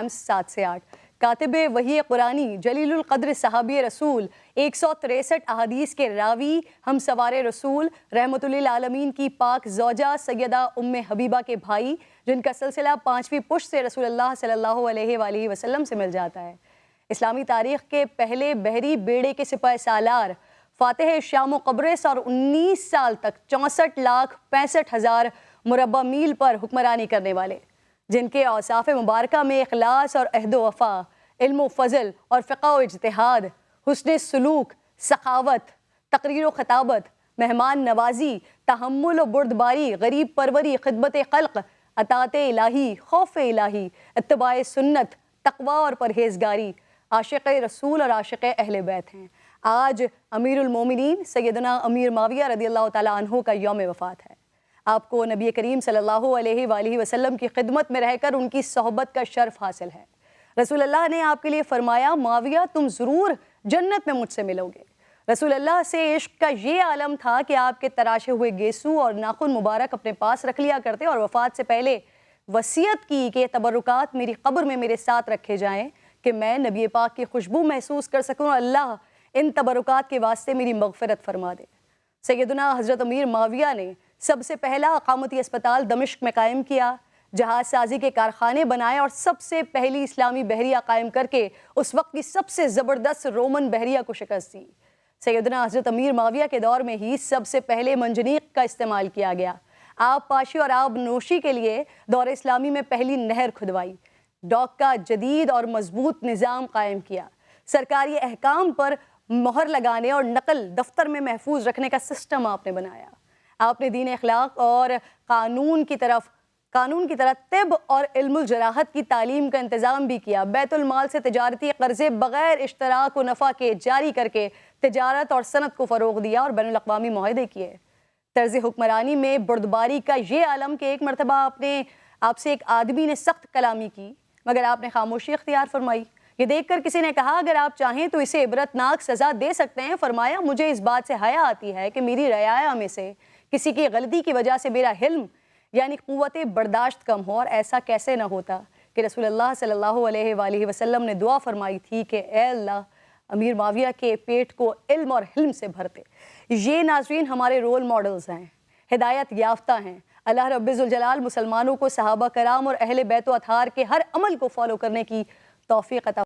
Times 7 से 8। कातिब वही कुरानी जलील القدر सहाबी रसूल 163 अहादीस के रावी हम सवार रसूल रहमतुल्लिल आलमीन की पाक ज़ौजा सैयदा उम्मे हबीबा के भाई, जिनका सिलसिला 5वीं पुश्त से रसूलुल्लाह सल्लल्लाहु अलैहि वसल्लम से मिल जाता है। इस्लामी तारीख़ के पहले बहरी बेड़े के सिपाही सालार फातिह शाम कब्रिस और 19 साल तक 64,65,000 मुरब्बा मील पर हुक्मरानी करने वाले, जिनके औसाफ़ मुबारका में इखलास और अहद व वफ़ा, इल्म व फ़ज़ल और फ़िक़्ह व इज्तिहाद, हुस्न सलूक, सखावत, तक़रीर व ख़ताबत, मेहमान नवाजी, तहम्मुल व बुर्दबारी, गरीब परवरी, खिदमत ख़ल्क़, अताअत इलाही, खौफ इलाही, इत्तिबाए सुन्नत, तक़वा और परहेज़गारी, आशिक़ रसूल और आशिक़ अहले बैत हैं। आज अमीरुल मोमिनीन सैयदना अमीर माविया रज़ियल्लाहु ताला अन्हु का यौम वफ़ात है। आपको नबी करीम सल्लल्लाहु अलैहि वसल्लम की खिदमत में रहकर उनकी सोहबत का शर्फ हासिल है। रसूलुल्लाह ने आपके लिए फरमाया, माविया तुम ज़रूर जन्नत में मुझसे मिलोगे। रसूलुल्लाह से इश्क का ये आलम था कि आपके तराशे हुए गेसू और नाखून मुबारक अपने पास रख लिया करते और वफ़ात से पहले वसीयत की कि तबरुकात मेरी कब्र में मेरे साथ रखे जाएँ कि मैं नबी पाक की खुशबू महसूस कर सकूँ और अल्लाह इन तबरुकात के वास्ते मेरी मग़फ़िरत फरमा दे। सैयदना हज़रत अमीर माविया ने सबसे पहला अक़ामती अस्पताल दमिश्क में कायम किया, जहाज साजी के कारखाने बनाए और सबसे पहली इस्लामी बहरिया कायम करके उस वक्त की सबसे ज़बरदस्त रोमन बहरिया को शिकस्त दी। सैयदना हज़रत अमीर माविया के दौर में ही सबसे पहले मंजनीक का इस्तेमाल किया गया। आब पाशी और आब नोशी के लिए दौर इस्लामी में पहली नहर खुदवाई, डॉक का जदीद और मजबूत निज़ाम कायम किया, सरकारी अहकाम पर मोहर लगाने और नकल दफ्तर में महफूज रखने का सिस्टम आपने बनाया। आपने दीन अखलाक और कानून की तरह तिब और इल्मुल जराहत की तालीम का इंतज़ाम भी किया। बैतुल माल से तिजारती कर्ज़े बग़ैर इश्तराक व नफ़ा के जारी करके तिजारत और सनत को फ़रोग़ दिया और बैनुल अक़वामी मुआहदे किए। तर्ज़ हुक्मरानी में बुर्दबारी का ये आलम कि एक मरतबा आपसे एक आदमी ने सख्त कलामी की, मगर आपने खामोशी इख्तियार फरमाई। ये देखकर किसी ने कहा, अगर आप चाहें तो इसे इबरतनाक सज़ा दे सकते हैं। फरमाया, मुझे इस बात से हया आती है कि मेरी रयाया में से किसी की गलती की वजह से मेरा हिल्म यानी क़ुव्वत बर्दाश्त कम हो, और ऐसा कैसे न होता कि रसूलुल्लाह सल्लल्लाहु अलैहि वसल्लम ने दुआ फरमाई थी कि ए अल्लाह अमीर माविया के पेट को इल्म और हिल्म से भरते। ये नाज़रीन हमारे रोल मॉडल्स हैं, हिदायत याफ्ता हैं। अल्लाह रब्बिल जलाल मुसलमानों को सहाबा कराम और अहले बैत व अथार के हर अमल को फॉलो करने की तौफीक अता